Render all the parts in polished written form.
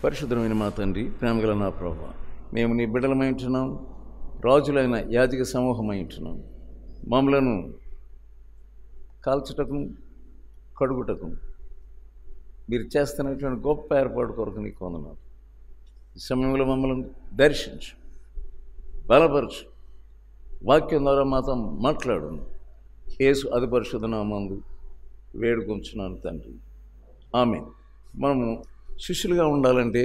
పరిశుద్ధమైన మా తండ్రి, ప్రేమగల నా ప్రభువా, మేము నీ బిడ్డలమై ఉంటున్నాం, రాజులైన యాజక సమూహమై ఉంటున్నాం. మమ్మలను కాల్చుటకు కడుగుటకు మీరు చేస్తున్నటువంటి గొప్ప ఏర్పాటు కొరకు నీకు వందనాలు. ఈ సమయంలో మమ్మల్ని దర్శించు, బలపరచు, వాక్యం ద్వారా మాతో మాట్లాడు. యేసు అతి పరిశుద్ధ నామమున వేడుకొంచున్నాను తండ్రి, ఆమేన్. మనము శిష్యులుగా ఉండాలంటే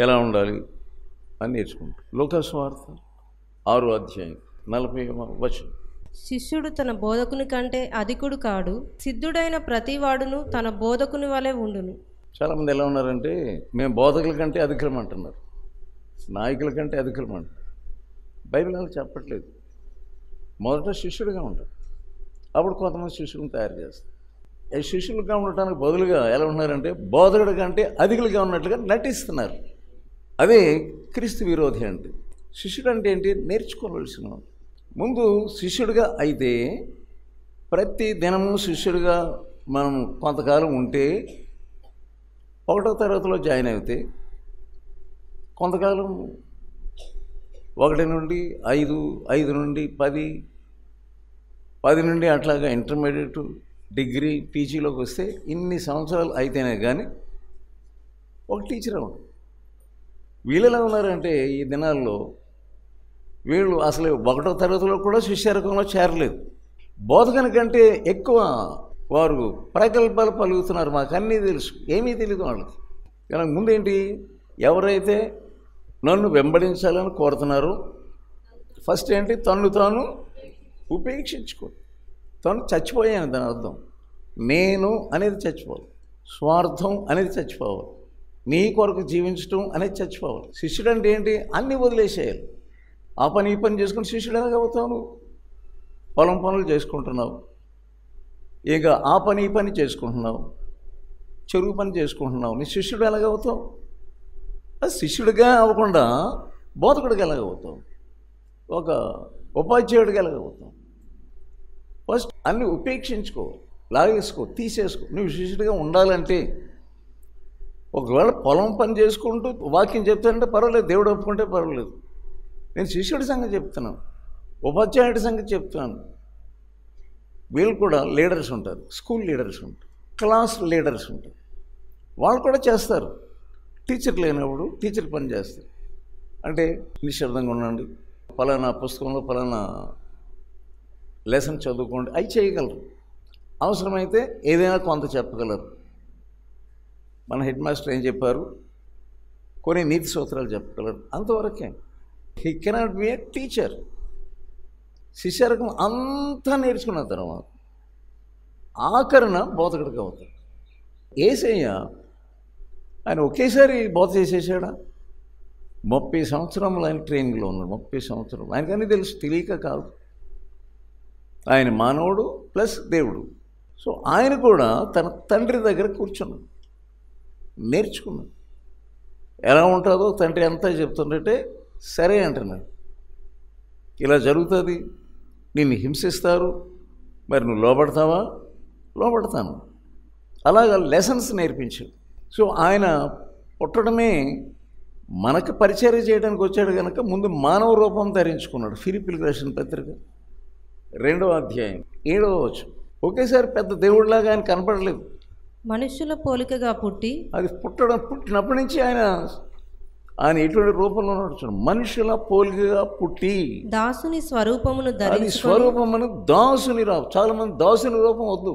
ఎలా అని నేర్చుకుంటాం. లూకా సువార్త 6వ అధ్యాయం 40వ వచనం. శిష్యుడు తన బోధకుని కంటే అధికుడు కాడు, సిద్ధుడైన ప్రతివాడును తన బోధకుని వలె ఉండును. చాలామంది ఎలా ఉన్నారంటే, మేము బోధకుల కంటే అధికులం అంటున్నారు, నాయకుల కంటే అధికులం అంటున్నారు. బైబిల్ అలా చెప్పట్లేదు. మొదట శిష్యుడిగా ఉంటారు, అప్పుడు కొంతమంది శిష్యులను తయారు చేస్తారు. ఈ శిష్యులుగా ఉండటానికి బదులుగా ఎలా ఉన్నారంటే, బోధకుడి కంటే అధికులుగా ఉన్నట్లుగా నటిస్తున్నారు. అదే క్రీస్తు విరోధి అంటే. శిష్యుడు అంటే ఏంటి? నేర్చుకోవలసిన ముందు శిష్యుడిగా అయితే ప్రతి దినము శిష్యుడిగా మనం కొంతకాలం ఉంటే, 1వ తరగతిలో జాయిన్ అయితే కొంతకాలం 1 నుండి 5, 5 నుండి 10, 10 నుండి అట్లాగా ఇంటర్మీడియట్, డిగ్రీ, పీజీలోకి వస్తే ఇన్ని సంవత్సరాలు అయితేనే కానీ ఒక టీచర్ అవ్వడు. వీళ్ళు ఎలా ఉన్నారంటే, ఈ దినాల్లో వీళ్ళు అసలు 1వ తరగతిలో కూడా శిష్యరకంలో చేరలేదు. బోధకుని కంటే ఎక్కువ వారు ప్రగల్భాలు పలుకుతున్నారు. మాకు అన్నీ తెలుసు, ఏమీ తెలియదు వాళ్ళకి. కానీ ముందేంటి, ఎవరైతే నన్ను వెంబడించాలని కోరుతున్నారో ఫస్ట్ ఏంటి, తన్ను తాను ఉపేక్షించుకో. తను చచ్చిపోయాను, దాని అర్థం నేను అనేది చచ్చిపోవాలి, స్వార్థం అనేది చచ్చిపోవాలి, నీ కొరకు జీవించడం అనేది చచ్చిపోవాలి. శిష్యుడు అంటే ఏంటి, అన్నీ వదిలేసేయాలి. ఆ పని ఈ పని చేసుకుని శిష్యుడు ఎలాగ అవుతావు? నువ్వు పొలం పనులు చేసుకుంటున్నావు, ఇక ఆ పని ఈ పని చేసుకుంటున్నావు, చెరువు పని చేసుకుంటున్నావు, నీ శిష్యుడు ఎలాగవుతావు? అది శిష్యుడిగా అవ్వకుండా బోధకుడికి ఎలాగవుతావు? ఒక ఉపాధ్యాయుడికి ఎలాగవుతావు? ఫస్ట్ అన్నీ ఉపేక్షించుకో, లాగేసుకో, తీసేసుకో. నువ్వు శిష్యుడిగా ఉండాలంటే ఒకవేళ పొలం పని చేసుకుంటూ వాక్యం చెప్తానంటే పర్వాలేదు, దేవుడు ఒప్పుకుంటే పర్వాలేదు. నేను శిష్యుడి సంగతి చెప్తున్నాను, ఉపాధ్యాయుడి సంగతి చెప్తున్నాను. వీళ్ళు కూడా లీడర్స్ ఉంటారు, స్కూల్ లీడర్స్ ఉంటారు, క్లాస్ లీడర్స్ ఉంటారు. వాళ్ళు కూడా చేస్తారు. టీచర్ లేనప్పుడు టీచర్ పని చేస్తారు. అంటే నిశ్శబ్దంగా ఉండండి, ఫలానా పుస్తకంలో ఫలానా లెసన్ చదువుకోండి, అవి చేయగలరు. అవసరమైతే ఏదైనా కొంత చెప్పగలరు. మన హెడ్ మాస్టర్ ఏం చెప్పారు, కొన్ని నీతి సూత్రాలు చెప్పగలరు, అంతవరకే. He cannot be a teacher. శిష్యరకం అంతా నేర్చుకున్న తర్వాత ఆఖరణ బోధకుడికి అవుతాడు. యేసయ్య ఆయన ఒకేసారి బోధ చేసేసాడా? 30 సంవత్సరములు ఆయన ట్రైనింగ్లో ఉన్నాడు. 30 సంవత్సరం ఆయనకన్నీ తెలుసు, తెలియక కాదు. ఆయన మానవుడు ప్లస్ దేవుడు. సో ఆయన కూడా తన తండ్రి దగ్గర కూర్చున్నాడు, నేర్చుకున్నాడు. ఎలా ఉంటుందో తండ్రి అంతా చెప్తుంటే సరే అంటున్నాడు. ఇలా జరుగుతుంది, నిన్ను హింసిస్తారు, మరి నువ్వు లోబడతావా? లోబడతాను. అలాగా లెసన్స్ నేర్పించాడు. సో ఆయన పుట్టడమే మనకు పరిచర్య చేయడానికి వచ్చాడు కనుక ముందు మానవ రూపం ధరించుకున్నాడు. ఫిలిప్పీయులకు రాసిన పత్రిక 2వ అధ్యాయం 7వ వచనం. ఒకేసారి పెద్ద దేవుడిలాగా ఆయన కనపడలేదు. మనుష్యుల పోలికగా పుట్టి, అది పుట్టినప్పటి నుంచి ఆయన ఎటువంటి రూపంలో నడుచున్నాడు. మనుషుల పోలికగా పుట్టి దాసుని స్వరూపమును అది ధరించి స్వరూపమును దాసుని రావు. చాలామంది దాసుని రూపం వద్దు,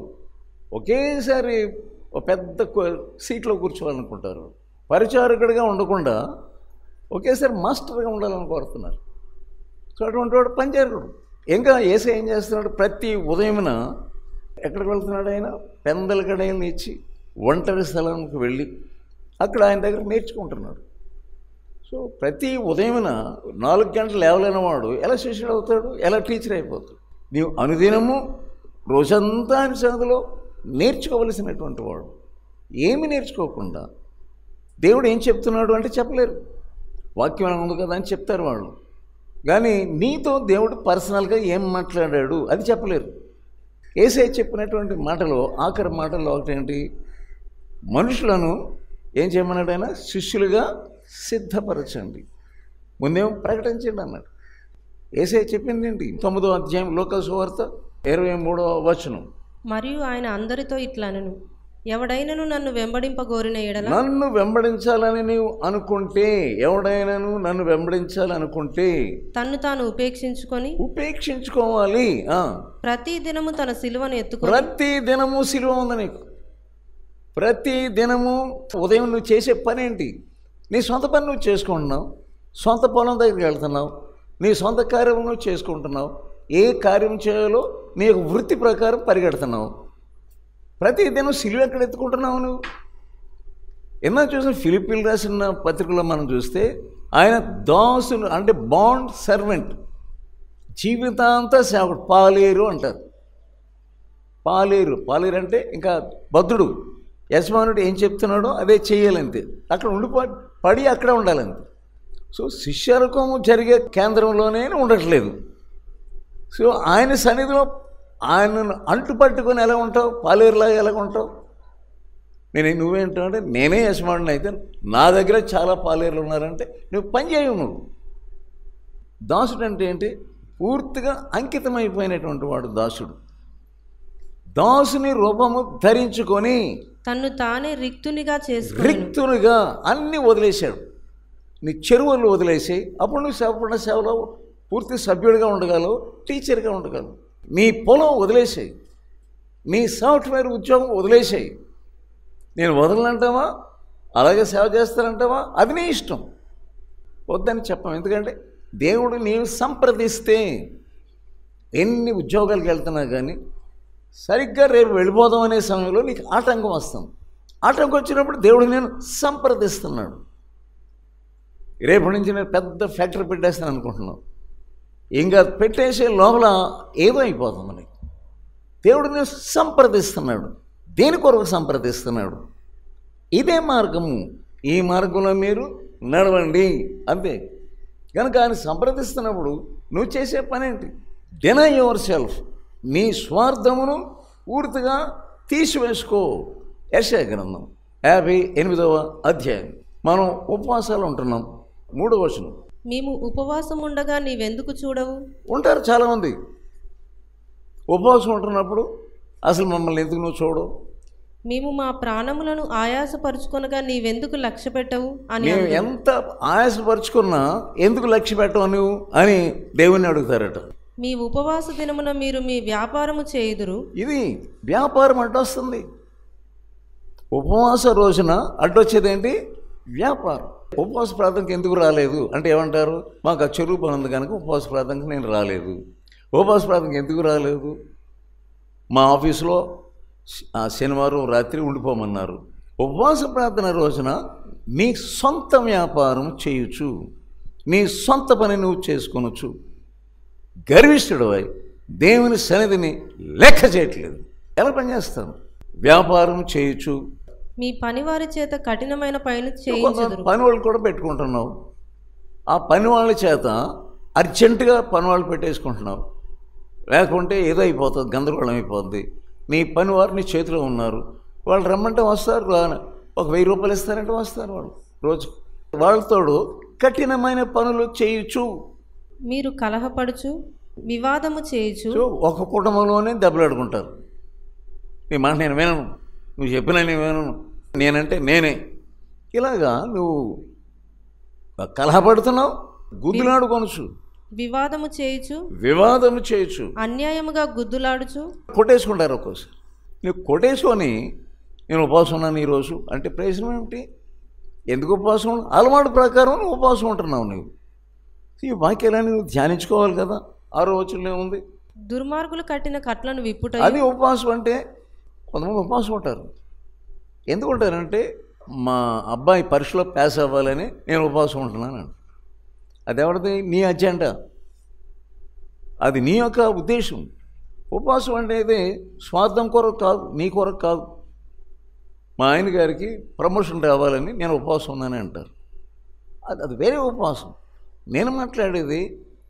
ఒకేసారి ఒక పెద్ద సీట్లో కూర్చోవాలనుకుంటారు. పరిచారకుడిగా ఉండకుండా ఒకేసారి మాస్టర్గా ఉండాలని కోరుతున్నారు. సో అటువంటి వాడు పరిచారకుడు. ఇంకా యేసు ఏం చేస్తున్నాడు, ప్రతి ఉదయమున ఎక్కడికి వెళ్తున్నాడు ఆయన? పెందల గడియలను ఇచ్చి ఒంటరి స్థలానికి వెళ్ళి అక్కడ ఆయన దగ్గర నేర్చుకుంటున్నాడు. సో ప్రతి ఉదయమున 4 గంటలు లేవలేని వాడు ఎలా శిష్యుడు అవుతాడు? ఎలా టీచర్ అయిపోతాడు? నీవు అనుదినము రోజంతా ఆయన సన్నిధిలో నేర్చుకోవలసినటువంటి వాడు. ఏమి నేర్చుకోకుండా దేవుడు ఏం చెప్తున్నాడు అంటే చెప్పలేరు. వాక్యం ఉంది కదా అని చెప్తారు వాళ్ళు, కానీ నీతో దేవుడు పర్సనల్గా ఏం మాట్లాడాడు అది చెప్పలేరు. యేసయ్య చెప్పినటువంటి మాటలో ఆఖరి మాటల్లో ఒకటేంటి, మనుషులను ఏం చేయమన్నాడు ఆయన? శిష్యులుగా సిద్ధపరచండి, ముందేమో ప్రకటించండి అన్నాడు. యేసయ్య చెప్పింది ఏంటి? 9వ అధ్యాయం లూకా సువార్త 23వ వచనం. మరియు ఆయన అందరితో ఇట్లనెను, ఎవడైనను నన్ను వెంబడింపగోరిన ఎడల, నన్ను వెంబడించాలని నీవు అనుకుంటే, ఎవడైనాను నన్ను వెంబడించాలనుకుంటే తన్ను తాను ఉపేక్షించుకోవాలి. ప్రతి దినము తన సిలువను ఎత్తుకొని, ప్రతి దినము సిలువ ఉంది నీకు. ప్రతి దినము ఉదయం నువ్వు చేసే పని ఏంటి? నీ సొంత పని నువ్వు చేసుకుంటున్నావు, సొంత పొలం దగ్గరికి వెళ్తున్నావు, నీ సొంత కార్యం నువ్వు చేసుకుంటున్నావు, ఏ కార్యం చేయాలో నీ యొక్క వృత్తి ప్రకారం పరిగెడుతున్నావు. ప్రతి దినం సిలువ ఎక్కడ ఎత్తుకుంటున్నావు నువ్వు? ఎన్నో చూసిన ఫిలిప్పీలు రాసిన పత్రికలో మనం చూస్తే ఆయన దాసులు అంటే బాండ్ సర్వెంట్, జీవితాంత సేవకుడు, పాలేరు అంటారు. పాలేరు అంటే ఇంకా భద్రుడు. యజమానుడు ఏం చెప్తున్నాడో అదే చేయాలంతే, అక్కడ పడి అక్కడే ఉండాలంతే. సో శిష్యరకము జరిగే కేంద్రంలోనే ఉండట్లేదు. సో ఆయన సన్నిధిలో ఆయనను అంటుపట్టుకొని ఎలా ఉంటావు? పాలేరులాగా ఎలా ఉంటావు? నువ్వేంటావు అంటే, నేనే యజమానుని అయితే నా దగ్గర చాలా పాలేరులు ఉన్నారంటే నువ్వు పని చేయవు. నువ్వు దాసుడు అంటే ఏంటి? పూర్తిగా అంకితమైపోయినటువంటి వాడు దాసుడు. దాసుని రూపము ధరించుకొని తన్ను తానే రిక్తునిగా అన్నీ వదిలేశాడు. నీ చెరువులు వదిలేసి అప్పుడు నువ్వు సేవలో పూర్తి సభ్యుడిగా ఉండగలవు, టీచర్గా ఉండగలవు. నీ పొలం వదిలేసాయి, నీ సాఫ్ట్వేర్ ఉద్యోగం వదిలేసాయి. నేను వదలనంటావా, అలాగే సేవ చేస్తానంటావా, అది నీ ఇష్టం. వద్దని చెప్పాం. ఎందుకంటే దేవుడు నీవు సంప్రదిస్తే, ఎన్ని ఉద్యోగాలకు వెళ్తున్నా కానీ సరిగ్గా రేపు వెళ్ళిపోదాం అనే సమయంలో నీకు ఆటంకం వస్తుంది. ఆటంకం వచ్చినప్పుడు దేవుడు నేను సంప్రదిస్తున్నాడు. రేపటి నుంచి నేను పెద్ద ఫ్యాక్టరీ పెట్టేస్తాను అనుకుంటున్నాను, ఇంకా పెట్టేసే లోపల ఏదో అయిపోతుంది మనకి. దేవుడు నేను సంప్రదిస్తున్నాడు. దేని కొరకు సంప్రదిస్తున్నాడు? ఇదే మార్గము, ఈ మార్గంలో మీరు నడవండి అంతే. కనుక ఆయన సంప్రదిస్తున్నప్పుడు నువ్వు చేసే పని ఏంటి? డెనై యువర్ సెల్ఫ్, నీ స్వార్థమును పూర్తిగా తీసివేసుకో. యెషయా గ్రంథం 58వ అధ్యాయం. మనం ఉపవాసాలు ఉంటున్నాం. 3వ వచనం. మేము ఉపవాసం ఉండగా నీవెందుకు చూడవు? ఉంటారు చాలామంది ఉపవాసం ఉంటున్నప్పుడు, అసలు మమ్మల్ని ఎందుకు నువ్వు చూడవు? మేము మా ప్రాణములను ఆయాసపరుచుకొనగా నీవెందుకు లక్ష్య పెట్టవు అని. మేము ఎంత ఆయాసపరుచుకున్నా ఎందుకు లక్ష్య పెట్టవు నువ్వు అని దేవుణ్ణి అడుగుతారట. మీ ఉపవాస దినమున మీరు మీ వ్యాపారము చేయుదురు. ఇది వ్యాపారం అడ్డొస్తుంది. ఉపవాస రోజున అడ్డొచ్చేది ఏంటి? వ్యాపారం. ఉపవాస ప్రార్థనకి ఎందుకు రాలేదు అంటే ఏమంటారు? మాకు ఆ చెరువు పని ఉంది కనుక ఉపవాస ప్రార్థనకి నేను రాలేదు. ఉపవాస ప్రార్థనకి ఎందుకు రాలేదు? మా ఆఫీసులో శనివారం రాత్రి ఉండిపోమన్నారు. ఉపవాస ప్రార్థన రోజున నీ సొంత వ్యాపారం చేయొచ్చు, నీ సొంత పని నువ్వు చేసుకొనొచ్చు. గర్విష్ఠుడు అయి దేవుని సన్నిధిని లెక్క చేయట్లేదు. ఎలా పనిచేస్తాను? వ్యాపారం చేయొచ్చు. మీ పనివారి చేత కఠినమైన పని చేయించుదురు. పని వాళ్ళు కూడా పెట్టుకుంటున్నావు. ఆ పని వాళ్ళ చేత అర్జెంటుగా పని వాళ్ళు పెట్టేసుకుంటున్నావు. లేకుంటే ఏదో అయిపోతుంది, గందరగోళం అయిపోతుంది. నీ పని వారు నీ చేతిలో ఉన్నారు. వాళ్ళు రమ్మంటే వస్తారు, ఒక 1000 రూపాయలు ఇస్తారంటే వస్తారు వాళ్ళు రోజు. వాళ్ళతోడు కఠినమైన పనులు చేయొచ్చు. మీరు కలహపడుచు వివాదము చేయొచ్చు. ఒక కుటుంబంలోనే దెబ్బలాడుకుంటారు. నీ మాట నేను వినను, నువ్వు చెప్పినా నేను వినను, నేనంటే నేనే. ఇలాగా నువ్వు కలహపడుతున్నావు, గుద్దులాడుకొనొచ్చు, వివాదము చేయొచ్చు, అన్యాయముగా గుద్దులాడుచు కొట్టేసుకుంటారు. ఒక్కోసారి నువ్వు కొట్టేసుకొని నేను ఉపవాసం ఉన్నాను ఈరోజు అంటే ప్రయోజనం ఏమిటి? ఎందుకు ఉపవాసం? అలవాటు ప్రకారం నువ్వు ఉపవాసం ఉంటున్నావు. నువ్వు ఈ వాక్యాలని నువ్వు ధ్యానించుకోవాలి కదా. 6వ వచనంలో ఏముంది? దుర్మార్గులు కట్టిన కట్లను విప్పుట. అది ఉపవాసం అంటే. కొంతమంది ఉపవాసం ఉంటారు. ఎందుకు ఉంటారంటే మా అబ్బాయి పరీక్షలో పాస్ అవ్వాలని నేను ఉపవాసం ఉంటున్నాను. అది ఎవరిది? నీ అజెండా, అది నీ యొక్క ఉద్దేశం. ఉపవాసం అనేది స్వార్థం కొరకు కాదు, నీ కొరకు కాదు. మా ఆయన గారికి ప్రమోషన్ రావాలని నేను ఉపవాసం ఉన్నానని అంటారు. అది వేరే ఉపవాసం. నేను మాట్లాడేది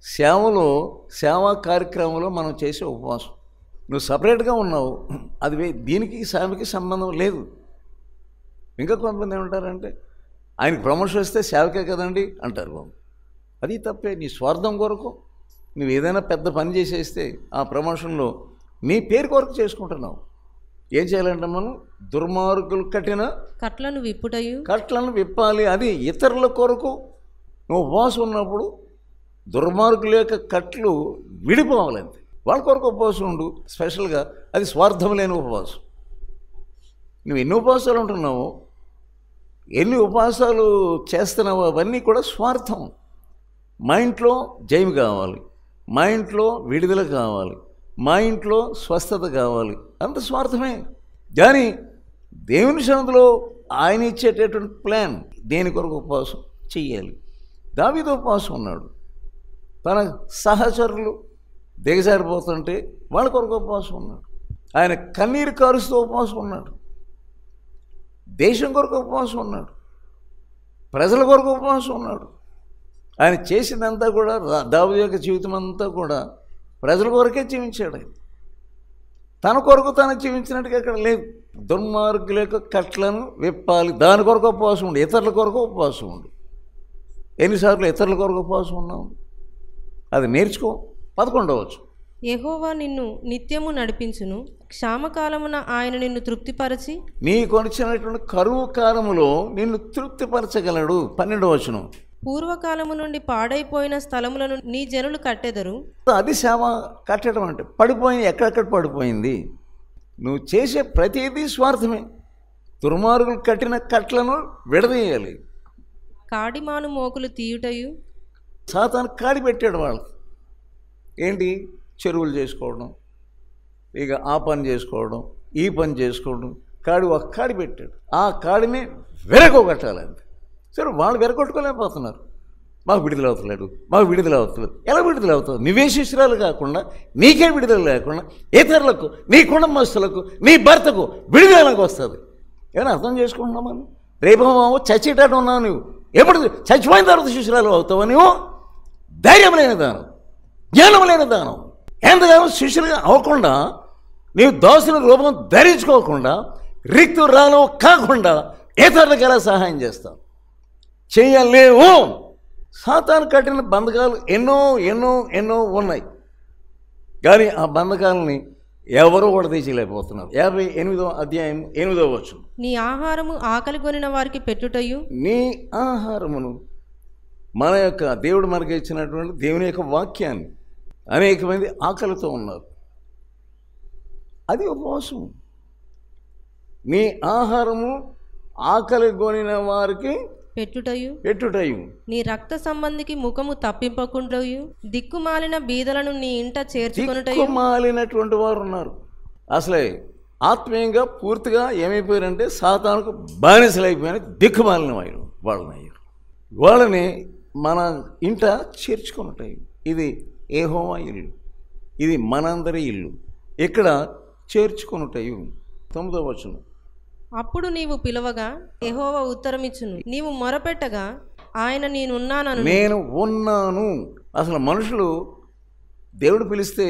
సేవలో, సేవా కార్యక్రమంలో మనం చేసే ఉపవాసం. నువ్వు సపరేట్గా ఉన్నావు, అది దీనికి సేవకి సంబంధం లేదు. ఇంకా కొంతమంది ఏమంటారంటే ఆయనకి ప్రమోషన్ వస్తే సేవకే కదండి అంటారు బాబు. అది తప్పే. నీ స్వార్థం కొరకు నువ్వు ఏదైనా పెద్ద పని చేసేస్తే ఆ ప్రమోషన్లో నీ పేరు కొరకు చేసుకుంటున్నావు. ఏం చేయాలంటే మనం దుర్మార్గులు కట్టిన కట్లను విప్పుటయు కట్లను విప్పాలి. అది ఇతరుల కొరకు నువ్వు ఉపవాసం ఉన్నప్పుడు దుర్మార్గుల యొక్క కట్లు విడిపోవాలంతే. వాళ్ళ కొరకు ఉపవాసం ఉండు స్పెషల్గా. అది స్వార్థం లేని ఉపవాసం. నువ్వు ఎన్ని ఉపవాసాలు ఉంటున్నావు, ఎన్ని ఉపవాసాలు చేస్తున్నావు, అవన్నీ కూడా స్వార్థం. మా ఇంట్లో జయం కావాలి, మా ఇంట్లో విడుదల కావాలి, మా ఇంట్లో స్వస్థత కావాలి, అంత స్వార్థమే. కానీ దేవుని సన్నిధిలో ఆయన ఇచ్చేటటువంటి ప్లాన్ దేని కొరకు ఉపవాసం చెయ్యాలి. దావీదు ఉపవాసం ఉన్నాడు. తన సహచరులు దిగజారిపోతుంటే వాళ్ళ కొరకు ఉపవాసం ఉన్నాడు. ఆయన కన్నీరు కారుస్తూ ఉపవాసం ఉన్నాడు. దేశం కొరకు ఉపవాసం ఉన్నాడు. ప్రజల కొరకు ఉపవాసం ఉన్నాడు. ఆయన చేసిందంతా కూడా దావీదు యొక్క జీవితం అంతా కూడా ప్రజల కొరకే జీవించాడు. ఆయన తన కొరకు తను జీవించినట్టుగా ఇక్కడ లేదు. దుర్మార్గుల యొక్క కట్లను విప్పాలి, దాని కొరకు ఉపవాసం ఉండు. ఇతరుల కొరకు ఉపవాసం ఉండు. ఎన్నిసార్లు ఇతరుల కొరకు ఉపవాసం ఉన్నావు, అది నేర్చుకో. 11వ యెహోవా నిన్ను నిత్యము నడిపించును, క్షామకాలమున ఆయన నిన్ను తృప్తిపరచి నీ కొనిచ్చినటువంటి కరువు కాలములో నిన్ను తృప్తిపరచగలడు. 12వ పూర్వకాలము నుండి పాడైపోయిన స్థలములను నీ జనులు కట్టెదరు. అది సేవ కట్టడం అంటే పడిపోయింది. ఎక్కడెక్కడ పడిపోయింది. నువ్వు చేసే ప్రతిదీ స్వార్థమే. దుర్మార్గులు కట్టిన కట్లను విడదీయాలి. కాడిమాను మోకులు తీయుటయు సాతాను కాడి పెట్టాడు వాళ్ళకి. ఏంటి? చెరువులు చేసుకోవడం, ఇక ఆ పని చేసుకోవడం, ఈ పని చేసుకోవడం. ఒక కాడి పెట్టాడు. ఆ కాడిని విరగొట్టాలంతే. సరే, వాళ్ళు విరగొట్టుకోలేకపోతున్నారు. మాకు విడుదల అవుతలేడు, మాకు విడుదల అవుతలేదు. ఎలా విడుదల అవుతుంది? నువ్వే శిష్యురాలు కాకుండా, నీకే విడుదల లేకుండా ఇతరులకు, నీ కుటుంబస్తులకు, నీ భర్తకు విడుదలకు వస్తుంది. ఏమైనా అర్థం చేసుకుంటున్నామా? రేపు చచ్చేటట్టు ఉన్నావు నువ్వు. ఎప్పుడు చచ్చిపోయిన తర్వాత శిష్యురాలు అవుతావా నువ్వు? ధైర్యం లేని దానం, జ్ఞానం లేని దానం. ఎంతగానో శిష్యులుగా అవ్వకుండా, నీవు దోషుల రూపం ధరించుకోకుండా, రిక్తురాలు కాకుండా ఇతరులకు ఎలా సహాయం చేస్తావు? చేయలేవు. సాతాను కట్టిన బంధకాలు ఎన్నో ఎన్నో ఎన్నో ఉన్నాయి. కానీ ఆ బంధకాలని ఎవరు కూడా తీసేయలేకపోతున్నారు. 58వ అధ్యాయం 8వ వచనం. నీ ఆహారము ఆకలి కొనిన వారికి పెట్టుటయు. నీ ఆహారమును, మన యొక్క దేవుడు మనకి ఇచ్చినటువంటి దేవుని యొక్క వాక్యాన్ని అనేక మంది ఆకలితో ఉన్నారు. అది ఉపవాసం. నీ ఆహారము ఆకలి కొనిన వారికి పెట్టుటయు. నీ రక్త సంబంధికి ముఖము తప్పింపకుంటయు, దిక్కుమాలిన బీదలను నీ ఇంట చేర్చుకొనుటయు. దిక్కుమాలినటువంటి వారు ఉన్నారు. అసలే ఆత్మీయంగా పూర్తిగా ఏమైపోయారంటే సాతానుకు బానిసలైపోయిన దిక్కుమాలిన వాళ్ళనయ్యారు. వాళ్ళని మన ఇంట చేర్చుకొనుటయు. ఇది యెహోవా ఇల్లు, ఇది మనందరి ఇల్లు, ఇక్కడ చేర్చుకొనుటయు. 9వ వచనం. అప్పుడు నీవు పిలవగా యెహోవా ఉత్తరమిచ్చును, నీవు మొరపెట్టగా ఆయన నేను ఉన్నాను. అసలు మనుషులు దేవుడు పిలిస్తే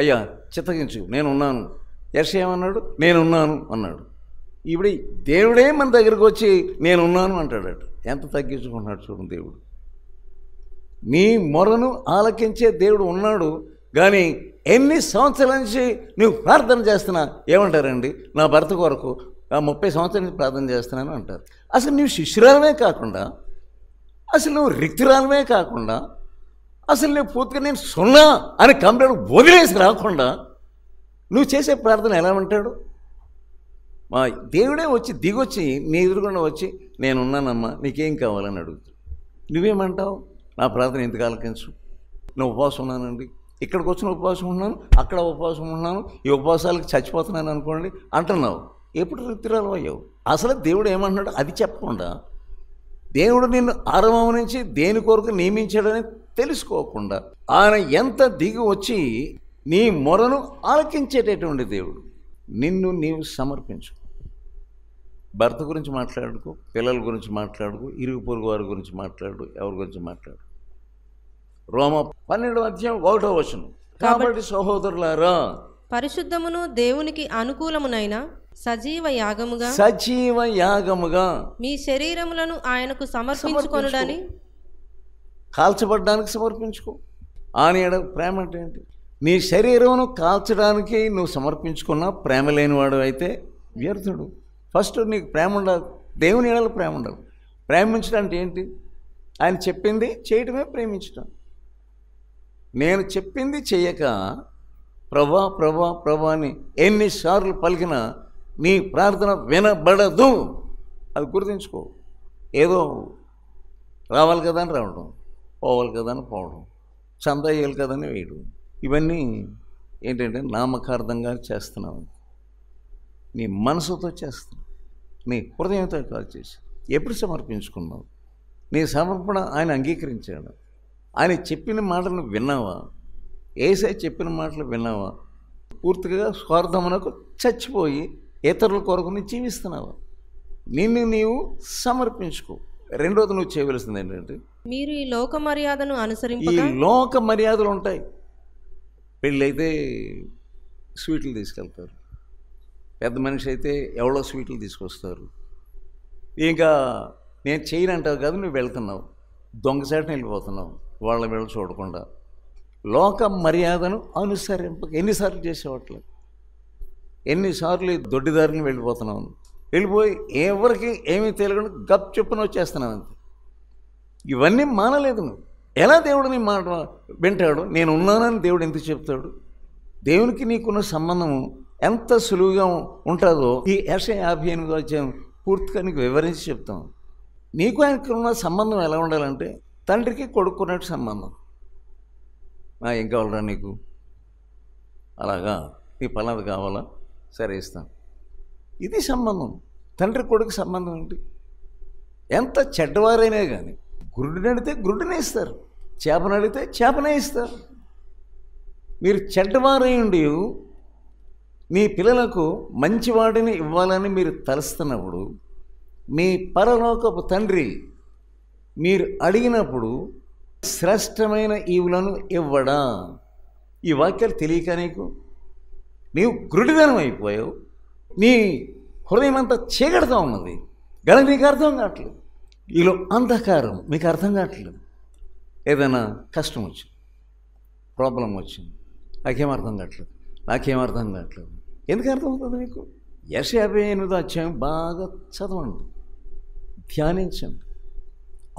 అయ్యా చిత్తగించు, నేనున్నాను. యెషయా ఏమన్నాడు? నేనున్నాను అన్నాడు. ఇప్పుడు దేవుడే మన దగ్గరకు వచ్చి నేనున్నాను అంటాడట. ఎంత తగ్గించుకుంటున్నాడు చూడండి దేవుడు. నీ మొరను ఆలకించే దేవుడు ఉన్నాడు. కానీ ఎన్ని సంవత్సరాల నుంచి నువ్వు ప్రార్థన చేస్తున్నా ఏమంటారండి? నా భర్త కొరకు 30 సంవత్సరాల నుంచి ప్రార్థన చేస్తున్నాను అంటారు. అసలు నువ్వు శిష్యురాలమే కాకుండా, అసలు నువ్వు రిక్తురాలమే కాకుండా, అసలు నువ్వు పూర్తిగా నేను సున్నా అని కంప్లీట్ వదిలేసి రాకుండా నువ్వు చేసే ప్రార్థన ఎలా ఉంటాడు? మా దేవుడే వచ్చి దిగొచ్చి నీ ఎదురుకుండా వచ్చి నేనున్నానమ్మా, నీకేం కావాలని అడుగుతాడు. నువ్వేమంటావు? నా ప్రార్థన ఎందుకు ఆలకించు? నేను ఉపవాసం ఉన్నానండి, ఇక్కడికి వచ్చిన ఉపవాసం ఉన్నాను, అక్కడ ఉపవాసం ఉన్నాను, ఈ ఉపవాసాలకు చచ్చిపోతున్నాను అనుకోండి అంటున్నావు. ఎప్పుడు రిక్తురాలు అయ్యావు? అసలు దేవుడు ఏమంటున్నాడు అది చెప్పకుండా, దేవుడు నిన్ను ఆరంభం నుంచి దేని కొరకు నియమించాడని తెలుసుకోకుండా, ఆయన ఎంత దిగి వచ్చి నీ మొరను ఆలకించేటటువంటి దేవుడు. నిన్ను నీవు సమర్పించు. భర్త గురించి మాట్లాడుకో, పిల్లల గురించి మాట్లాడుకో, ఇరుగు పొరుగు వారి గురించి మాట్లాడు, ఎవరి గురించి మాట్లాడు. రోమా 12వ అధ్యాయం 1వ వచనం. కాబట్టి సహోదరులారా, పరిశుద్ధమును దేవునికి అనుకూలమునైన సజీవ యాగముగా మీ శరీరములను ఆయనకు సమర్పించుకొనుడని. కాల్చబడ్డానికి సమర్పించుకో. ఆయన ప్రేమ అంటే ఏంటి? నీ శరీరమును కాల్చడానికి నువ్వు సమర్పించుకున్నా ప్రేమ లేనివాడు అయితే వ్యర్థుడు. ఫస్ట్ నీకు ప్రేమ ఉండాలి, దేవుని ఎడల ప్రేమ ఉండాలి. ప్రేమించడం అంటే ఏంటి? ఆయన చెప్పింది చేయటమే ప్రేమించడం. నేను చెప్పింది చెయ్యక ప్రభా ప్రభా ప్రభా అని ఎన్నిసార్లు పలికినా నీ ప్రార్థన వినబడదు. అది గుర్తుంచుకో. ఏదో రావాలి కదా అని రావడం, పోవాలి కదా అని పోవడం, చందా వేయాలి కదా అని వేయడం, ఇవన్నీ ఏంటంటే నామకార్థంగా చేస్తున్నావు. నీ మనసుతో చేస్తున్నావు, నీ హృదయంతో కాల్ చేసి ఎప్పుడు సమర్పించుకున్నావు? నీ సమర్పణ ఆయన అంగీకరించాడు. ఆయన చెప్పిన మాటలను విన్నావా? యేసయ్య చెప్పిన మాటలు విన్నావా? పూర్తిగా స్వార్థమునకు చచ్చిపోయి ఇతరుల కొరకు నువ్వు జీవిస్తున్నావా? నిన్ను నీవు సమర్పించుకో. రెండోది నువ్వు చేయవలసింది ఏంటంటే, మీరు ఈ లోక మర్యాదను అనుసరింపక. ఈ లోక మర్యాదలు ఉంటాయి. పెళ్ళైతే స్వీట్లు తీసుకెళ్తారు, పెద్ద మనిషి అయితే ఎవరో స్వీట్లు తీసుకొస్తారు. ఇంకా నేను చేయనంటావు కాదు, నువ్వు వెళ్తున్నావు, దొంగసాటిని వెళ్ళిపోతున్నావు వాళ్ళ వీళ్ళ చూడకుండా. లోక మర్యాదను అనుసరింపక. ఎన్నిసార్లు చేసేవాట్లేదు, ఎన్నిసార్లు దొడ్డిదారిని వెళ్ళిపోతున్నావు. వెళ్ళిపోయి ఎవరికి ఏమీ తెలియకుండా గప్ చెప్పున వచ్చేస్తున్నావు అంతే. ఇవన్నీ మానలేదు నువ్వు. ఎలా దేవుడు నీ మాట వింటాడు? నేను ఉన్నానని దేవుడు ఎందుకు చెప్తాడు? దేవునికి నీకున్న సంబంధం ఎంత సులువుగా ఉంటుందో ఈ యెషయా 58వ అధ్యాయం పూర్తిగా నీకు వివరించి చెప్తాం. నీకు ఆయనకున్న సంబంధం ఎలా ఉండాలంటే తండ్రికి కొడుకున్నట్టు సంబంధం. ఏం కావాలరా నీకు? అలాగా, నీ పలాది కావాలా? సరే ఇస్తాను. ఇది సంబంధం. తండ్రి కొడుకు సంబంధం ఏంటి? ఎంత చెడ్డవారైనా కానీ గురుడిని అడిగితే గురుడినే ఇస్తారు, చేపను అడిగితే చేపనే ఇస్తారు. మీరు చెడ్డవారై ఉండి మీ పిల్లలకు మంచివాడిని ఇవ్వాలని మీరు తలుస్తున్నప్పుడు మీ పరలోకపు తండ్రి మీరు అడిగినప్పుడు శ్రేష్టమైన ఈవులను ఇవ్వడా? ఈ వాక్యాలు తెలియక నీవు గురుడిదనం అయిపోయావు. నీ హృదయం అంతా చీకటితో ఉన్నది గల నీకు అర్థం కావట్లేదు. ఈలో అంధకారం మీకు అర్థం కావట్లేదు. ఏదైనా కష్టం వచ్చింది, ప్రాబ్లం వచ్చింది, నాకేం అర్థం కావట్లేదు. ఎందుకు అర్థం అవుతుంది మీకు? యెషయా 58వ అధ్యాయం బాగా చదవండి, ధ్యానించండి,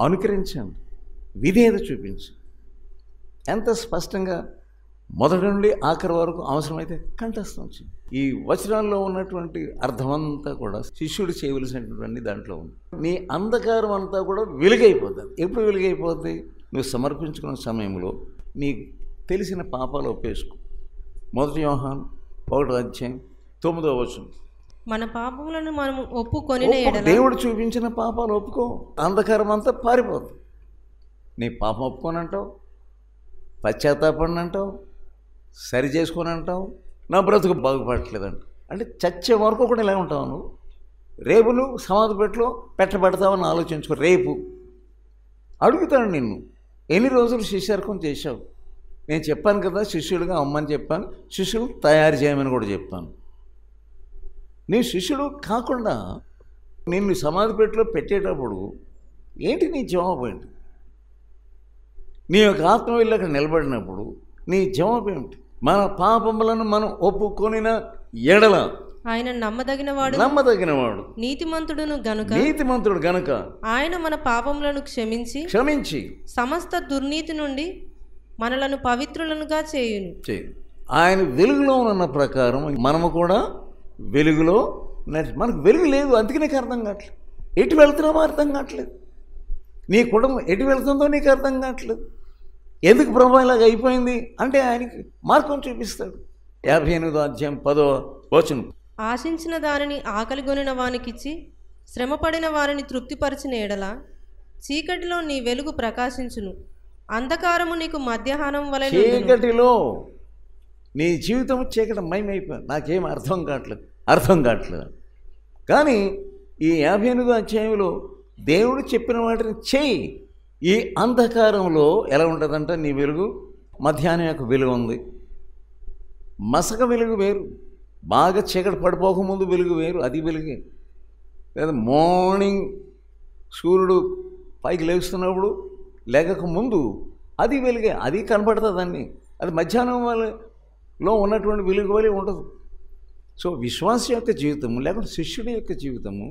అనుకరించండి, విధేయత చూపించండి. ఎంత స్పష్టంగా మొదటి నుండి ఆఖరి వరకు అవసరమైతే కంఠస్థం వచ్చింది. ఈ వచనాల్లో ఉన్నటువంటి అర్థమంతా కూడా శిష్యుడు చేయవలసినటువంటి దాంట్లో ఉంది. నీ అంధకారం అంతా కూడా వెలుగైపోతుంది. ఎప్పుడు వెలుగైపోద్ది? నువ్వు సమర్పించుకున్న సమయంలో నీకు తెలిసిన పాపాలు ఒప్పేసుకో. 1 యోహాను 1వ అధ్యాయం 9వ వచనం. మన పాపములను మనం ఒప్పుకొని దేవుడు చూపించిన పాపాలు ఒప్పుకో, అంధకారం అంతా పారిపోతుంది. నీ పాపం ఒప్పుకోనంటావు, పశ్చాత్తాపడినంటావు, సరి చేసుకోనంటావు, నా బ్రతుకు బాగుపడట్లేదంట. అంటే చచ్చే వరకు కూడా ఇలా ఉంటావు నువ్వు. రేపు నువ్వు సమాధి పెట్టబడతావని ఆలోచించుకో. రేపు అడుగుతాడు నిన్ను, ఎన్ని రోజులు శిష్యర్కం చేశావు? నేను చెప్పాను కదా, శిష్యుడిగా అమ్మని చెప్పాను, శిష్యుడు తయారు చేయమని కూడా చెప్పాను. నీ శిష్యుడు కాకుండా నిన్ను సమాధి పెట్టేటప్పుడు ఏంటి నీ జవాబు? ఏంటి నీ యొక్క ఆత్మ వెళ్ళి అక్కడ నిలబడినప్పుడు నీ జవాబు ఏమిటి? మన పాపములను మనం ఒప్పుకొనిన ఎడల ఆయన నమ్మదగినవాడు నీతిమంతుడు గనుక ఆయన మన పాపములను క్షమించి సమస్త దుర్నీతి నుండి మనలను పవిత్రులనుగా చేయును. ఆయన వెలుగులో ఉన్న ప్రకారం మనము కూడా వెలుగులో. మనకు వెలుగు లేదు, అందుకే నీకు అర్థం కావట్లేదు. ఎటు వెళ్తున్నామో అర్థం కావట్లేదు. నీ కుటుంబం ఎటు వెళ్తుందో నీకు అర్థం కావట్లేదు. ఎందుకు ప్రభు ఇలాగ అయిపోయింది అంటే ఆయనకి మార్గం చూపిస్తాడు. 58వ అధ్యాయం 10వ వచనం. ఆశించిన దానిని ఆకలిగొనిన వానికిచ్చి శ్రమపడిన వారిని తృప్తిపరిచిన ఎడల చీకటిలో నీ వెలుగు ప్రకాశించును, అంధకారము నీకు మధ్యాహ్నం వలె. చీకటిలో నీ జీవితం చీకటి మయమైపోయింది. నాకేం అర్థం కావట్లేదు. కానీ ఈ 58వ అధ్యాయంలో దేవుడు చెప్పిన వాటిని చేయి. ఈ అంధకారంలో ఎలా ఉంటుందంటే నీ వెలుగు మధ్యాహ్నం యొక్క వెలుగు ఉంది. మసక వెలుగు వేరు, బాగా చీకటి పడిపోకముందు వెలుగు వేరు, అది వెలుగే. లేదా మార్నింగ్ సూర్యుడు పైకి లేస్తున్నప్పుడు లేక ముందు అది వెలుగే, అది కనపడుతుందండి. అది మధ్యాహ్నం వాళ్ళలో ఉన్నటువంటి వెలుగు వలె ఉండదు. సో విశ్వాస యొక్క జీవితము లేకపోతే శిష్యుడి యొక్క జీవితము,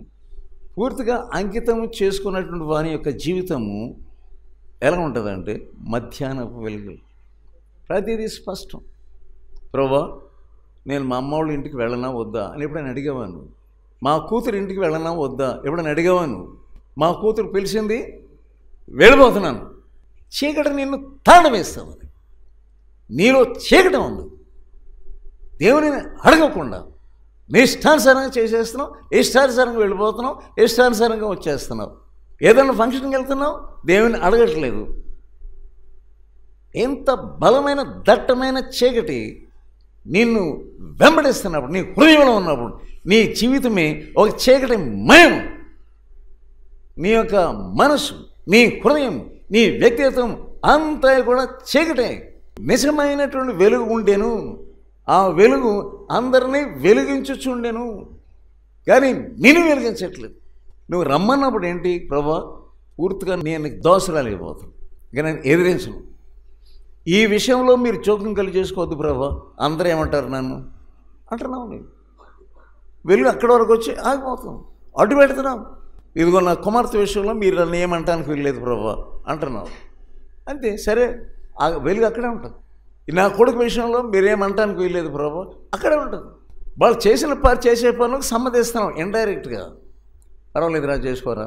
పూర్తిగా అంకితము చేసుకున్నటువంటి వారి యొక్క జీవితము ఎలా ఉంటుందంటే మధ్యాహ్నపు వెలుగు. ప్రతిదీ స్పష్టం. ప్రభువా, నేను మా అమ్మ వాళ్ళ ఇంటికి వెళ్ళనా వద్దా అని ఎప్పుడైనా అడిగేవాను. మా కూతురు ఇంటికి వెళ్ళనా వద్దా ఎప్పుడైనా అడిగేవాను. మా కూతురు పిలిచింది, వెళ్ళిపోతున్నాను. చీకటి నిన్ను తాళం వేస్తామని, నీలో చీకటి ఉంది. దేవుని అడగకుండా నీ ఇష్టానుసారంగా చేసేస్తున్నావు, ఇష్టానుసారంగా వెళ్ళిపోతున్నావు, ఇష్టానుసారంగా వచ్చేస్తున్నావు. ఏదైనా ఫంక్షన్కి వెళ్తున్నావు, దేవుని అడగట్లేదు. ఎంత బలమైన దట్టమైన చీకటి నిన్ను వెంబడిస్తున్నప్పుడు, నీ హృదయంలో ఉన్నప్పుడు, నీ జీవితమే ఒక చీకటి మయం. నీ యొక్క మనసు, నీ హృదయం, నీ వ్యక్తిత్వం అంతా కూడా చీకటే. నిజమైనటువంటి వెలుగు ఉండేను, ఆ వెలుగు అందరినీ వెలిగించుచుండెను, కానీ నిన్ను వెలిగించట్లేదు. నువ్వు రమ్మన్నప్పుడు ఏంటి, ప్రభా పూర్తిగా నేను దోషాలు అయిపోతాను, ఇంకా నేను ఎదిరించను. ఈ విషయంలో మీరు జోక్యం కలిగి చేసుకోవద్దు ప్రభా, అందరూ ఏమంటారు నన్ను అంటున్నావు. నేను వెలుగు అక్కడి వరకు వచ్చి ఆగిపోతాం, అడ్డు పెడుతున్నావు. ఇదిగో నా కుమార్తె విషయంలో మీరు నన్ను ఏమంటానికి వెళ్ళలేదు ప్రభా అంటున్నావు. అంతే, సరే ఆ వెలుగు అక్కడే ఉంటుంది. నా కొడుకు విషయంలో మీరేమంటానికి వెళ్ళలేదు ప్రభా, అక్కడే ఉంటుంది. వాళ్ళు చేసే పనులకు సమ్మతిస్తున్నాం ఇండైరెక్ట్గా. పర్వాలేదురా, చేసుకోరా,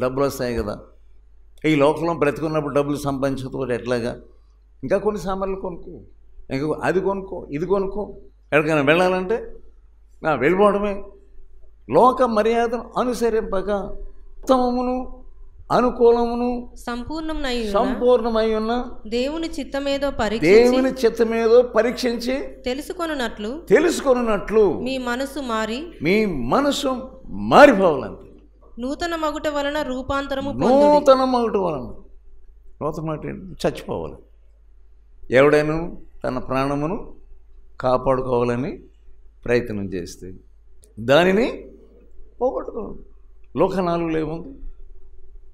డబ్బులు వస్తాయి కదా. ఈ లోకంలో బ్రతుకున్నప్పుడు డబ్బులు సంపాదించకపోతే ఎట్లాగా, ఇంకా కొన్ని సామాన్లు కొనుక్కో, ఇంకా అది కొనుక్కో, ఇది కొనుక్కో. ఎక్కడికైనా వెళ్ళాలంటే వెళ్ళిపోవడమే. లోక మర్యాదను అనుసరింపక ఉత్తమమును అనుకూలమును సంపూర్ణమై ఉన్న దేవుని చిత్తమేదో పరీక్షించి తెలుసుకొనున్నట్లు మీ మనసు మారిపోవాలంటే నూతన మగుట వలన చచ్చిపోవాలి. ఎవడైనా తన ప్రాణమును కాపాడుకోవాలని ప్రయత్నం చేస్తే దానిని పోగొట్టుకోవాలి. లోకనాలుగులో ఏముంది,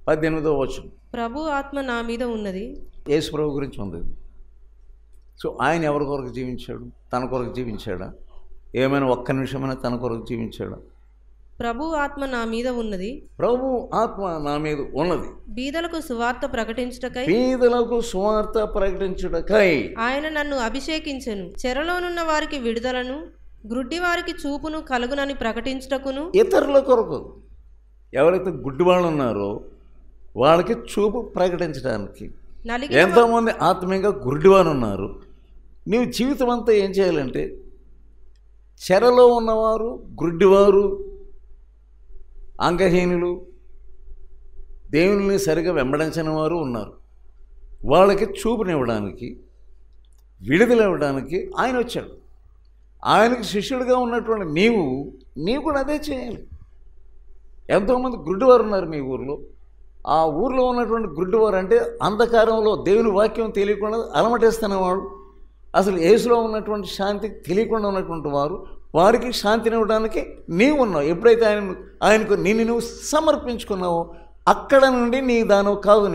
18వ వచనం, ప్రభు ఆత్మ నా మీద ఉన్నది. యేసు ప్రభు గురించి ఉంది. సో ఆయన ఎవరి కొరకు జీవించాడు? తన కొరకు జీవించాడా? ఏమైనా ఒక్క నిమిషమైనా తన కొరకు జీవించాడా? ప్రభు ఆత్మ నా మీద ఉన్నది, ప్రభు ఆత్మ నా మీద ఉన్నది, బీదలకు సువార్త ప్రకటించుటకై ఆయన నన్ను అభిషేకించెను, చెరలోనున్న వారికి విడుదలను, గ్రుడ్డి వారికి చూపును కలుగునని ప్రకటించుటకును. ఇతరుల కొరకు, ఎవరైతే గుడ్డి వాళ్ళు ఉన్నారో వాళ్ళకి చూపు ప్రకటించడానికి. ఎంతోమంది ఆత్మీయంగా గుడ్డివారు ఉన్నారు. నీవు జీవితం అంతా ఏం చేయాలంటే, చెరలో ఉన్నవారు, గుడ్డివారు, అంగహీనులు, దేవుని సరిగా వెంబడించని వారు ఉన్నారు. వాళ్ళకి చూపునివ్వడానికి, విడుదల ఇవ్వడానికి ఆయన వచ్చాడు. ఆయనకు శిష్యుడిగా ఉన్నటువంటి నీవు కూడా అదే చేయాలి. ఎంతోమంది గుడ్డివారు ఉన్నారు మీ ఊరిలో. ఆ ఊరిలో ఉన్నటువంటి గుడ్డివారు అంటే అంధకారంలో దేవుని వాక్యం తెలియకుండా అలమటేస్తున్నవాడు, అసలు యేసులో ఉన్నటువంటి శాంతి తెలియకుండా ఉన్నటువంటి వారు, వారికి శాంతినివ్వడానికి నీవు ఉన్నావు. ఎప్పుడైతే ఆయనకు నిన్ను నువ్వు సమర్పించుకున్నావో అక్కడ నుండి నీ దానవు కాదు.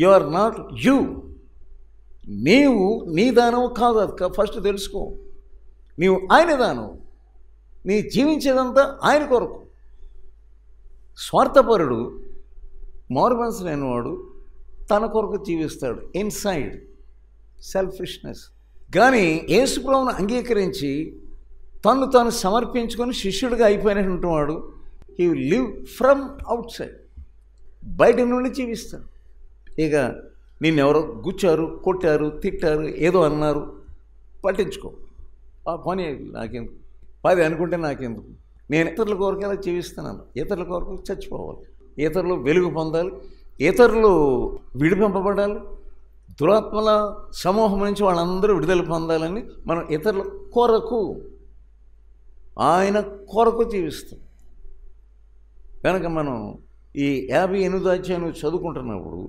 You are not you. నీవు నీ దానవు కాదు. అది ఫస్ట్ తెలుసుకో. నీవు ఆయన దానవు. నీ జీవించేదంతా ఆయన కొరకు. స్వార్థపరుడు, మారుమనసు లేనివాడు తన కొరకు జీవిస్తాడు, ఇన్సైడ్ సెల్ఫిష్నెస్. కానీ యేసుప్రభువును అంగీకరించి తను తాను సమర్పించుకొని శిష్యుడిగా అయిపోయినటువంటి వాడు, he will live from out side, బయట నుండి జీవిస్తాడు. ఇక నిన్నెవరో గుచ్చారు, కొట్టారు, తిట్టారు, ఏదో అన్నారు, పట్టించుకో. ఆ పని నాకెందుకు, 10 అనుకుంటే నాకెందుకు, నేను ఇతరుల కొరకు ఎలా జీవిస్తున్నాను, ఇతరుల కొరకు చచ్చిపోవాలి, ఇతరులు వెలుగు పొందాలి, ఇతరులు విడిపింపబడాలి, దురాత్మల సమూహం నుంచి వాళ్ళందరూ విడుదల పొందాలని మనం ఇతరుల కొరకు, ఆయన కొరకు జీవిస్తాం. కనుక మనం ఈ 58వ అధ్యాయం చదువుకుంటున్నప్పుడు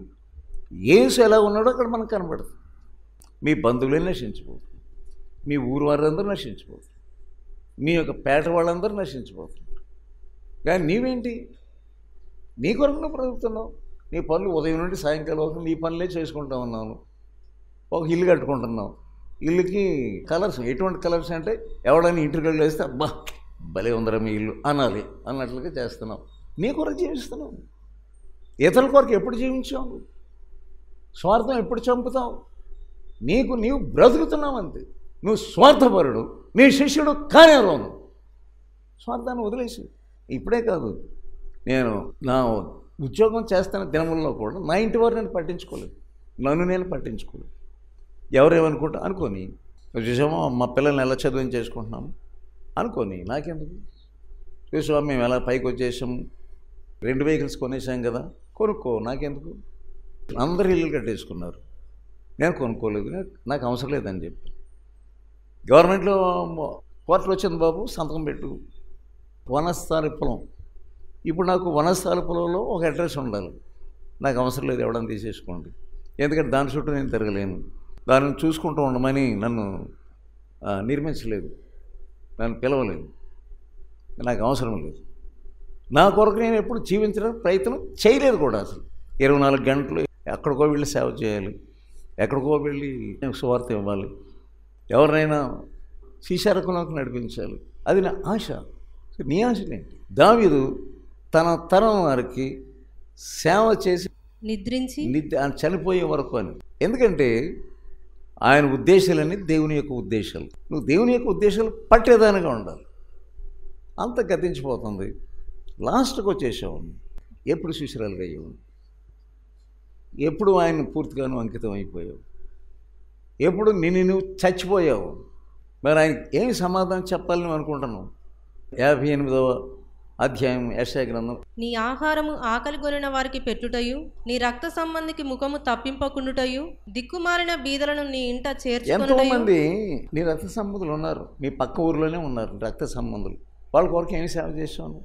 యేసు ఎలా ఉన్నాడో అక్కడ మనకు కనబడుతుంది. మీ బంధువులే నశించిపోతుంది, మీ ఊరు వారందరూ నశించిపోతారు, మీ యొక్క పేట వాళ్ళందరూ నశించిపోతారు. కానీ నీవేంటి, నీ కొరకు నువ్వు బ్రతుకుతున్నావు. నీ పనులు ఉదయం నుండి సాయంకాలం వరకు నీ పనులే చేసుకుంటా ఉన్నాను. ఒక ఇల్లు కట్టుకుంటున్నావు, ఇల్లుకి కలర్స్ ఎటువంటి కలర్స్ అంటే ఎవడైనా ఇంటికి వేస్తే అబ్బా భలే ఉందరా మీ ఇల్లు అనాలి అన్నట్లుగా చేస్తున్నావు. నీ కొరకు జీవిస్తున్నావు. ఇతరుల కొరకు ఎప్పుడు జీవించావు? స్వార్థం ఎప్పుడు చంపుతావు? నీవు బ్రతుకుతున్నావు అంతే. నువ్వు స్వార్థపరుడు, నీ శిష్యుడు కానేరోను. స్వార్థాన్ని వదిలేసి ఇప్పుడే కాదు, నేను నా ఉద్యోగం చేస్తున్న దినముల్లో కూడా నా ఇంటి వారు నేను పట్టించుకోలేదు, నన్ను నేను పట్టించుకోలేదు. ఎవరేమనుకుంటా అనుకోని, చూసామో మా పిల్లల్ని ఎలా చదువు చేసుకుంటున్నాము అనుకోని, నాకెందుకు? చూసామా మేము ఎలా పైకి వచ్చేసాము, 2 వెహికల్స్ కొనేసాం కదా, కొనుక్కో, నాకెందుకు? అందరు ఇల్లు కట్టేసుకున్నారు, నేను కొనుక్కోలేదు, నాకు అవసరం లేదని చెప్పి. గవర్నమెంట్లో కోర్టులో వచ్చింది, బాబు సంతకం పెట్టు, వనస్థలి పొలం. ఇప్పుడు నాకు వనస్థలి పొలంలో ఒక అడ్రస్ ఉండాలి, నాకు అవసరం లేదు, ఎవడని తీసేసుకోండి. ఎందుకంటే దాని చుట్టూ నేను తిరగలేను, దాన్ని చూసుకుంటూ ఉండమని నన్ను నిర్మించలేదు, నన్ను పిలవలేదు, నాకు అవసరం లేదు. నా కొరకు నేను ఎప్పుడు జీవించడానికి ప్రయత్నం చేయలేదు కూడా. అసలు 24 గంటలు ఎక్కడికో వెళ్ళి సేవ చేయాలి, ఎక్కడికో వెళ్ళి సువార్త ఇవ్వాలి, ఎవరినైనా శిష్యరకులకు నడిపించాలి, అది నా ఆశ. నీ ఆశలేంటి? దావీదు తన తరం వారికి సేవ చేసి నిద్రించి చనిపోయే వరకు అని. ఎందుకంటే ఆయన ఉద్దేశాలన్నీ దేవుని యొక్క ఉద్దేశాలు. నువ్వు దేవుని యొక్క ఉద్దేశాలు పట్టేదానిగా ఉండాలి. అంత గతించిపోతుంది. లాస్ట్కి వచ్చేసావు, ఎప్పుడు శిష్యురాలుగా అయ్యావు, ఎప్పుడు ఆయన పూర్తిగాను అంకితం అయిపోయావు, ఎప్పుడు నువ్వు చచ్చిపోయావు. మరి ఆయన ఏమి సమాధానం చెప్పాలని నువ్వు అనుకుంటున్నావు? 58వ అధ్యాయం యెషయా గ్రంథం. నీ ఆహారము ఆకలి కొనిన వారికి పెట్టుటయు, నీ రక్త సంబంధికి ముఖము తప్పింపకుండుటయు, దిక్కుమాలిన బీదలను నీ ఇంట చేర్చుకొనుటయు. ఎంతోమంది నీ రక్త సంబంధులు ఉన్నారు, మీ పక్క ఊరిలోనే ఉన్నారు రక్త సంబంధులు. వాళ్ళ కొరకు ఏమి సేవ చేసావు?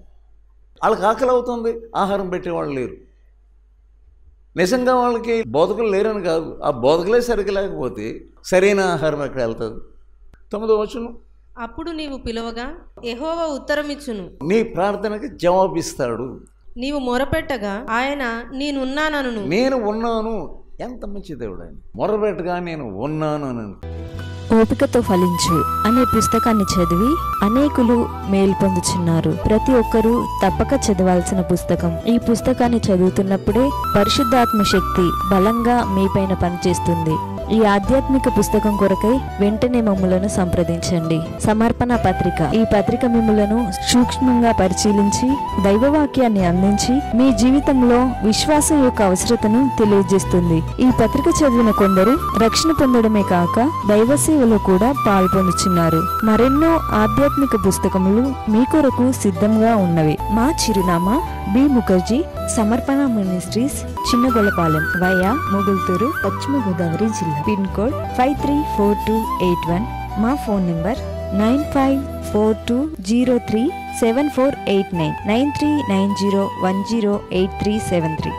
వాళ్ళకి ఆకలి అవుతుంది, ఆహారం పెట్టేవాళ్ళు లేరు. నిజంగా వాళ్ళకి బోధకులు లేరని కాదు, ఆ బోధకులే సరిగ్గా లేకపోతే సరైన ఆహారం ఎక్కడ వెళ్తుంది? 9వ వచనం. అప్పుడు నీవు పిలవగా యెహోవా ఉత్తరమిచ్చును, నీ ప్రార్థనకి జవాబిస్తాడు. నీవు మొరపెట్టగా ఆయన నేనున్నానను. నేను ఉన్నాను. ఎంత మంచి దేవుడు ఆయన. మొరపెట్టగా నేను ఉన్నాను అని. ఓపికతో ఫలించు అనే పుస్తకాన్ని చదివి అనేకులు మేలు పొందుచున్నారు. ప్రతి ఒక్కరూ తప్పక చదవాల్సిన పుస్తకం. ఈ పుస్తకాన్ని చదువుతున్నప్పుడే పరిశుద్ధాత్మ శక్తి బలంగా మీపైన పనిచేస్తుంది. ఈ ఆధ్యాత్మిక పుస్తకం కొరకై వెంటనే మమ్ములను సంప్రదించండి. సమర్పణ పత్రిక. ఈ పత్రిక మిమ్ములను సూక్ష్మంగా పరిశీలించి దైవవాక్యాన్ని అందించి మీ జీవితంలో విశ్వాసం యొక్క అవసరతను తెలియజేస్తుంది. ఈ పత్రిక చదివిన కొందరు రక్షణ పొందడమే కాక దైవ సేవలో కూడా పాల్పొందుచున్నారు. మరెన్నో ఆధ్యాత్మిక పుస్తకములు మీ కొరకు సిద్ధంగా ఉన్నవి. మా చిరునామా బి ముఖర్జీ, సమర్పణ మినిస్ట్రీస్, చిన్నగొల్లపాలెం, వయా ముగుల్తూరు, పశ్చిమ గోదావరి జిల్లా. Pin code 534281. మా ఫోన్ నంబర్ 9542037489, 9390108373.